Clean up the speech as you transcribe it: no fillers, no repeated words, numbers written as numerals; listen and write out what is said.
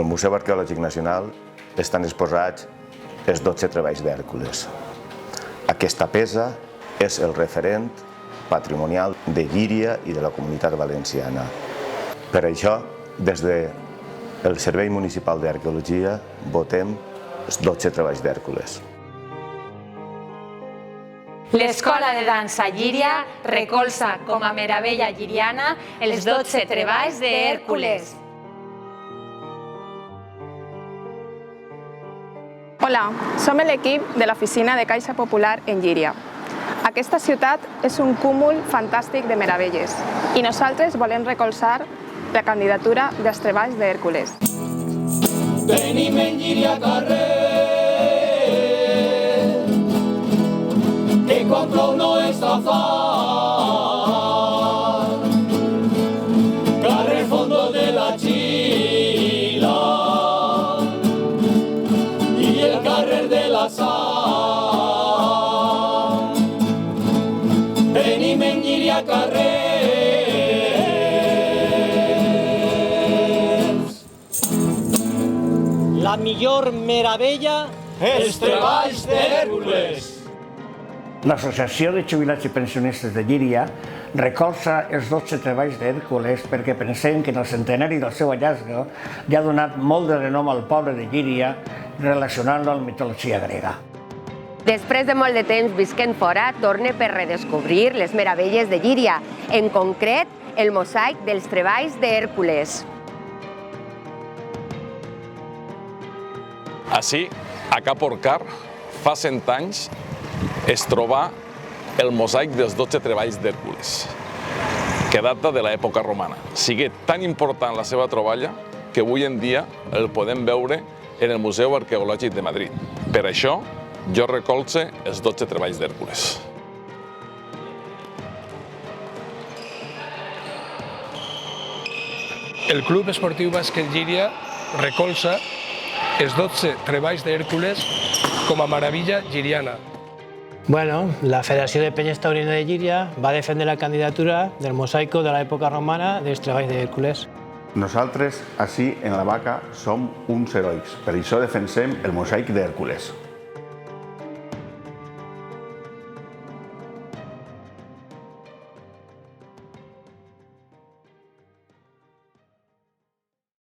Al Museu Arqueològic Nacional estan exposats els 12 treballs d'Hèrcules. Aquesta peça és el referent patrimonial de Llíria i de la Comunitat Valenciana. Per això, des del Servei Municipal d'Arqueologia votem els 12 treballs d'Hèrcules. L'Escola de Dansa Llíria recolza com a meravella lliriana els 12 treballs d'Hèrcules. Hola, som l'equip de l'Oficina de Caixa Popular en Llíria. Aquesta ciutat és un cúmul fantàstic de meravelles i nosaltres volem recolzar la candidatura dels treballs d'Hèrcules. Venim en Llíria carrer, que quan plou no està fart. Carrer fondo de la Xila i el carrer de la Sal. Venim en Llíria carrer, la millor meravella, els treballs d'Hèrcules. L'Associació de Jubilats i Pensionistes de Llíria recolza els 12 treballs d'Hèrcules perquè pensem que en el centenari del seu hallazgo li ha donat molt de renom al poble de Llíria relacionant-lo amb la mitologia grega. Després de molt de temps visquent fora, torna per redescobrir les meravelles de Llíria, en concret el mosaic dels treballs d'Hèrcules. Així, a Caporcar, fa 100 anys, es trobà el mosaic dels 12 treballs d'Hèrcules, que data de l'època romana. Sigué tan important la seva troballa que avui en dia el podem veure en el Museu Arqueològic de Madrid. Per això, jo recolze els 12 treballs d'Hèrcules. El Club Esportiu Bàsquet Llíria recolza els 12 treballs d'Hèrcules com a meravella lliriana. Bueno, la Federació de Penyes Taurina de Llíria va defendre la candidatura del mosaico de l'època romana dels treballs d'Hèrcules. Nosaltres, ací en la Vaca, som uns herois. Per això defensem el mosaic d'Hèrcules.